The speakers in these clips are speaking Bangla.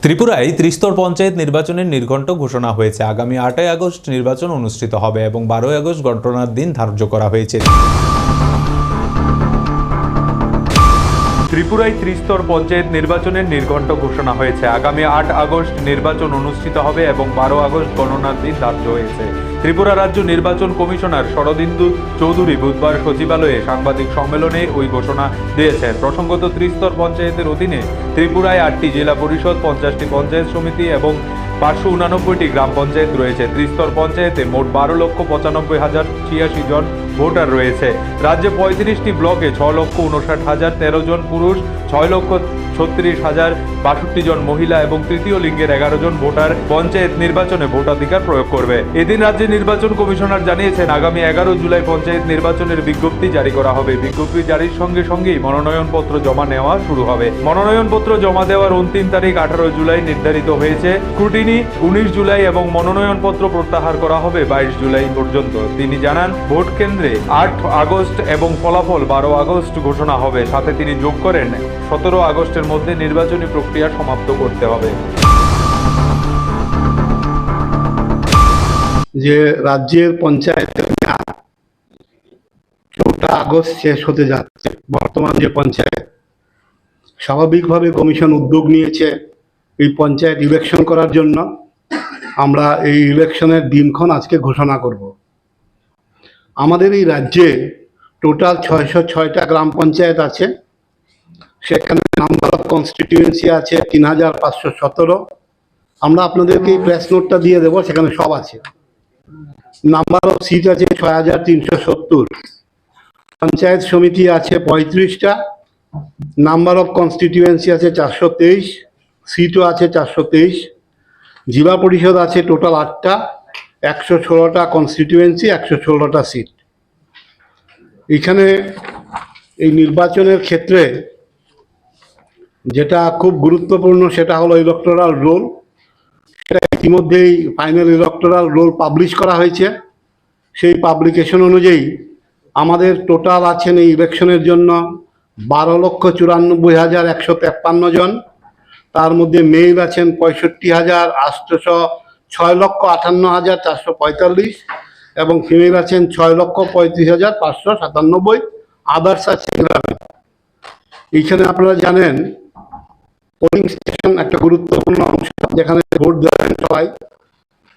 ত্রিপুরায় ত্রিস্তর পঞ্চায়েত নির্বাচনের নির্ঘণ্ট ঘোষণা হয়েছে। আগামী 8 আগস্ট নির্বাচন অনুষ্ঠিত হবে এবং 12 আগস্ট গণনার দিন ধার্য করা হয়েছে। ত্রিপুরায় ত্রিস্তর পঞ্চায়েত নির্বাচনের নির্ঘণ্ট ঘোষণা হয়েছে। আগামী 8 আগস্ট নির্বাচন অনুষ্ঠিত হবে এবং 12 আগস্ট গণনার দিন ধার্য হয়েছে। ত্রিপুরা রাজ্য নির্বাচন কমিশনার শরদিন্দু চৌধুরী বুধবার সচিবালয়ে সাংবাদিক সম্মেলনে ওই ঘোষণা দিয়েছেন। প্রসঙ্গত, ত্রিস্তর পঞ্চায়েতের অধীনে ত্রিপুরায় 8টি জেলা পরিষদ, 50টি পঞ্চায়েত সমিতি এবং 589টি গ্রাম পঞ্চায়েত রয়েছে। ত্রিস্তর পঞ্চায়েতে মোট 12,95,086 জন ভোটার রয়েছে। রাজ্যে 35টি ব্লকে 6,59,013 জন পুরুষ, 6,36,062 জন মহিলা এবং তৃতীয় লিঙ্গের 11 জন ভোটার পঞ্চায়েত নির্বাচনে ভোটাধিকার প্রয়োগ করবে। এদিন রাজ্যে নির্বাচন কমিশনার জানিয়েছেন, আগামী 11 জুলাই পঞ্চায়েত নির্বাচনের বিজ্ঞপ্তি জারি করা হবে। বিজ্ঞপ্তি জারির সঙ্গে সঙ্গেই মনোনয়নপত্র জমা নেওয়া শুরু হবে। মনোনয়নপত্র জমা দেওয়ার অন্তিম তারিখ 18 জুলাই নির্ধারিত হয়েছে। স্ক্রুটিনি 19 জুলাই এবং মনোনয়নপত্র প্রত্যাহার করা হবে 22 জুলাই পর্যন্ত। তিনি জানান, ভোট কেন্দ্রে 8 আগস্ট এবং ফলাফল 12 আগস্ট ঘোষণা হবে। সাথে তিনি যোগ করেন, 17 আগস্টের মধ্যে নির্বাচনী প্রক্রিয়া সমাপ্ত করতে হবে। যে রাজ্যের পঞ্চায়েতের মেয়াদ 14 আগস্ট শেষ হতে যাচ্ছে। বর্তমান যে পঞ্চায়েত, স্বাভাবিকভাবে কমিশন উদ্যোগ নিয়েছে এই পঞ্চায়েত ইলেকশন করার জন্য। আমরা এই ইলেকশনের দিনক্ষণ আজকে ঘোষণা করব। আমাদের এই রাজ্যে টোটাল 606টা গ্রাম পঞ্চায়েত আছে। সেখানে নাম্বার অফ কনস্টিটিউয়েন্সি আছে 3,517। আমরা আপনাদেরকে এই প্রেস নোটটা দিয়ে দেবো, সেখানে সব আছে। নাম্বার অফ সিট আছে 6,370। পঞ্চায়েত সমিতি আছে 35টা। নাম্বার অফ কনস্টিটিউয়েন্সি আছে 423। সিটও আছে 423। জেলা পরিষদ আছে টোটাল 8টা, 116টা কনস্টিটিউয়েন্সি, 116টা সিট। এখানে এই নির্বাচনের ক্ষেত্রে যেটা খুব গুরুত্বপূর্ণ সেটা হলো ইলেকটোরাল রোল। সেটা ইতিমধ্যেই ফাইনাল ইলেকটোরাল রোল পাবলিশ করা হয়েছে। সেই পাবলিকেশন অনুযায়ী আমাদের টোটাল আছেন এই ইলেকশনের জন্য 12,94,153 জন। তার মধ্যে মেল আছেন 65,800, 6,58,445 এবং ফিমেল আছেন 6,35,597। আদার্স আছে 11। এইখানে আপনারা জানেন পোলিং স্টেশন একটা গুরুত্বপূর্ণ অংশ, যেখানে ভোট দেবেন সবাই।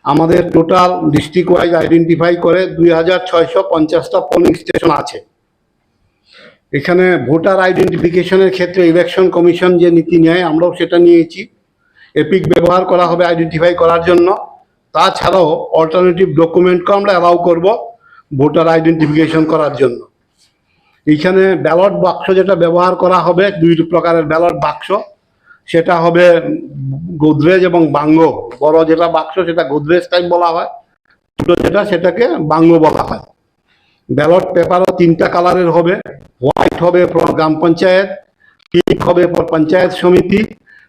আমাদের টোটাল ডিস্ট্রিক্ট ওয়াইজ আইডেন্টিফাই করে 2,650টা পোলিং স্টেশন আছে। এখানে ভোটার আইডেন্টিফিকেশনের ক্ষেত্রে ইলেকশন কমিশন যে নীতি নেয়, আমরাও সেটা নিয়েছি। এপিক ব্যবহার করা হবে আইডেন্টিফাই করার জন্য। তাছাড়াও অল্টারনেটিভ ডকুমেন্টকে আমরা অ্যালাউ করব ভোটার আইডেন্টিফিকেশন করার জন্য। এইখানে ব্যালট বাক্স যেটা ব্যবহার করা হবে, 2 প্রকারের ব্যালট বাক্স। সেটা হবে গোদরেজ এবং বাঙ্গো। বড় যেটা বাক্স সেটা গোদরেজ টাইপ বলা হয়, ছোট যেটা সেটাকে বাঙ্গো বলা হয়। ব্যালট পেপারও 3টা কালারের হবে। হোয়াইট হবে ফর গ্রাম পঞ্চায়েত, পিঙ্ক হবে ফর পঞ্চায়েত সমিতি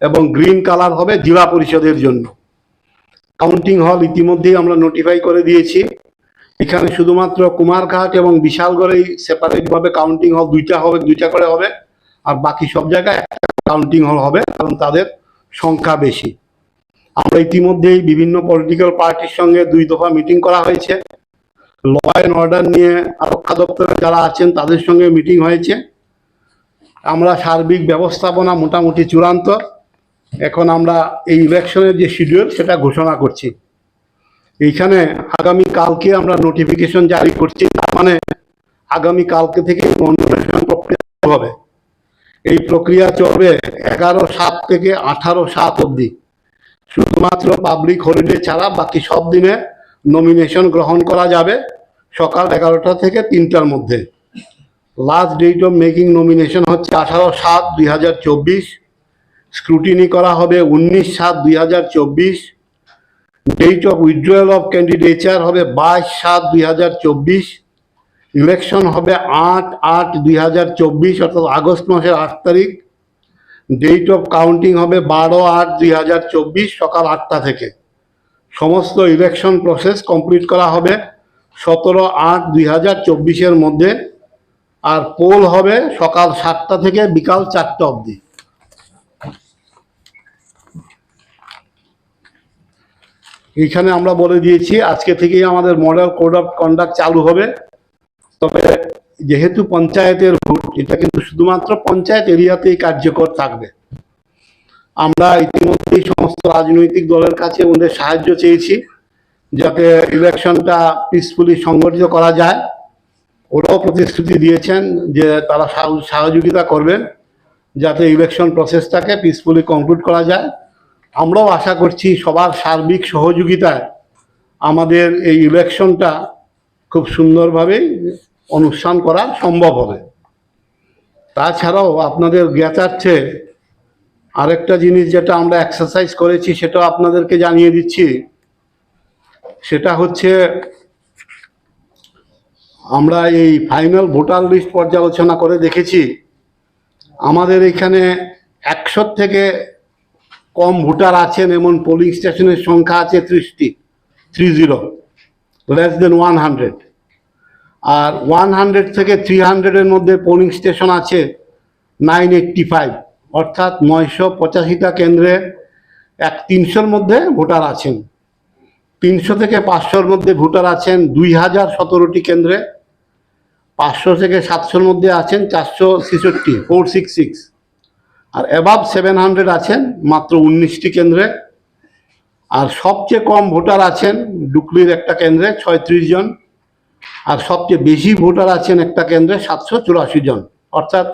এবং গ্রিন কালার হবে জেলা পরিষদের জন্য। কাউন্টিং হল ইতিমধ্যেই আমরা নোটিফাই করে দিয়েছি। এখানে শুধুমাত্র কুমারঘাট এবং বিশালগড়েই সেপারেটভাবে কাউন্টিং হল 2টা হবে, 2টা করে হবে। আর বাকি সব জায়গায় একটা কাউন্টিং হল হবে, কারণ তাদের সংখ্যা বেশি। আমরা ইতিমধ্যেই বিভিন্ন পলিটিক্যাল পার্টির সঙ্গে 2 দফা মিটিং করা হয়েছে। ল অ্যান্ড অর্ডার নিয়ে আরক্ষা দপ্তরে যারা আছেন তাদের সঙ্গে মিটিং হয়েছে। আমরা সার্বিক ব্যবস্থাপনা মোটামুটি চূড়ান্ত। এখন আমরা এই ইলেকশনের যে শিডিউল সেটা ঘোষণা করছি। এইখানে আগামী কালকে আমরা নোটিফিকেশন জারি করছি। তার মানে আগামী কালকে থেকে নমিনেশন প্রক্রিয়া হবে। এই প্রক্রিয়া চলবে 11/7 থেকে 18/7 অবধি। শুধুমাত্র পাবলিক হলিডে ছাড়া বাকি সব দিনে নমিনেশন গ্রহণ করা যাবে, সকাল 11টা থেকে 3টার মধ্যে। Last date of making nomination হচ্ছে 18/7/2024। স্ক্রুটিনি করা হবে 19/7/2024। Date of withdrawal of candidature হবে 22/7/2024। ইলেকশন হবে 8/8/2024, অর্থাৎ আগস্ট মাসের 8 তারিখ। ডেট অফ কাউন্টিং হবে 12/8/2024 সকাল 8টা থেকে। সমস্ত ইলেকশন প্রসেস কমপ্লিট করা হবে 17/8/2024 মধ্যে। আর পোল হবে সকাল 7টা থেকে বিকাল 4টা অবধি। এইখানে আমরা বলে দিয়েছি আজকে থেকেই আমাদের মডেল কোড অফ কন্ডাক্ট চালু হবে। তবে যেহেতু পঞ্চায়েতের ভোট, এটা কিন্তু শুধুমাত্র পঞ্চায়েত এরিয়াতেই কার্যকর থাকবে। আমরা ইতিমধ্যেই সমস্ত রাজনৈতিক দলের কাছে ওদের সাহায্য চেয়েছি যাতে ইলেকশনটা পিসফুলি সংগঠিত করা যায়। ওরাও প্রতিশ্রুতি দিয়েছেন যে তারা সহযোগিতা করবেন যাতে ইলেকশন প্রসেসটাকে পিসফুলি কনক্লুড করা যায়। আমরাও আশা করছি সবার সার্বিক সহযোগিতায় আমাদের এই ইলেকশনটা খুব সুন্দরভাবেই অনুষ্ঠান করা সম্ভব হবে। তাছাড়াও আপনাদের জ্ঞাতার্থে আরেকটা জিনিস যেটা আমরা এক্সারসাইজ করেছি সেটাও আপনাদেরকে জানিয়ে দিচ্ছি। সেটা হচ্ছে আমরা এই ফাইনাল ভোটার লিস্ট পর্যালোচনা করে দেখেছি আমাদের এখানে 100 থেকে কম ভোটার আছেন এমন পোলিং স্টেশনের সংখ্যা আছে 30টি, 30, লেস দেন 100। আর 100 থেকে 300-এর মধ্যে পোলিং স্টেশন আছে 985, অর্থাৎ 985টা কেন্দ্রে 300-র মধ্যে ভোটার আছেন। 300 থেকে 500-র মধ্যে ভোটার আছেন 2017টি কেন্দ্রে। 500 থেকে 700-র মধ্যে আছেন 466, আর অ্যাবাভ 700 আছেন মাত্র 19টি কেন্দ্রে। আর সবচেয়ে কম ভোটার আছেন ডুকলির একটা কেন্দ্রে 36 জন, আর সবচেয়ে বেশি ভোটার আছেন একটা কেন্দ্রে 784 জন, অর্থাৎ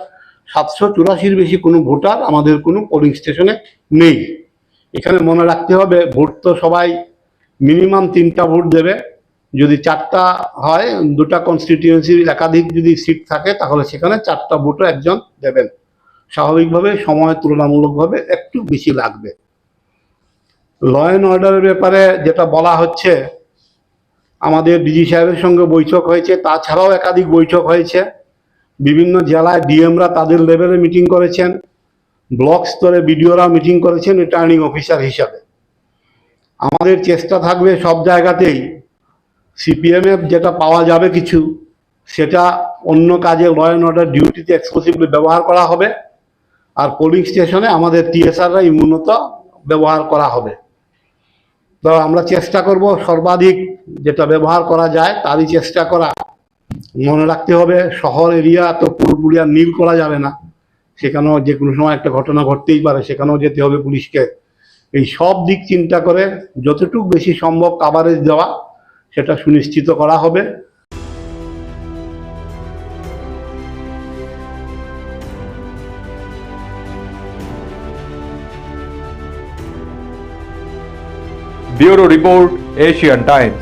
784-র বেশি কোনো ভোটার আমাদের কোনো পোলিং স্টেশনে নেই। এখানে মনে রাখতে হবে ভোট তো সবাই মিনিমাম 3টা ভোট দেবে। যদি 4টা হয়, 2টা কনস্টিটিউয়েন্সির একাধিক যদি সিট থাকে তাহলে সেখানে 4টা ভোটও একজন দেবেন। স্বাভাবিকভাবে সময় তুলনামূলকভাবে একটু বেশি লাগবে। ল অ্যান্ড অর্ডারের ব্যাপারে যেটা বলা হচ্ছে, আমাদের ডিজি সাহেবের সঙ্গে বৈঠক হয়েছে, তাছাড়াও একাধিক বৈঠক হয়েছে। বিভিন্ন জেলায় ডিএমরা তাদের লেভেলে মিটিং করেছেন, ব্লক স্তরে বিডিওরা মিটিং করেছেন রিটার্নিং অফিসার হিসাবে। আমাদের চেষ্টা থাকবে সব জায়গাতেই সিপিএমএফ যেটা পাওয়া যাবে কিছু, সেটা অন্য কাজে ল অ্যান্ড অর্ডার ডিউটিতে এক্সক্লুসিভলি ব্যবহার করা হবে। আর পোলিং স্টেশনে আমাদের টিএসআররাই মূলত ব্যবহার করা হবে। তো আমরা চেষ্টা করব সর্বাধিক যেটা ব্যবহার করা যায় তারই চেষ্টা করা। মনে রাখতে হবে শহর এরিয়া তো পুরোপুরি আর নীল করা যাবে না, সেখানেও যে কোনো সময় একটা ঘটনা ঘটতেই পারে, সেখানেও যেতে হবে পুলিশকে। এই সব দিক চিন্তা করে যতটুকু বেশি সম্ভব কাভারেজ দেওয়া সেটা সুনিশ্চিত করা হবে। Bureau report, Asian Times.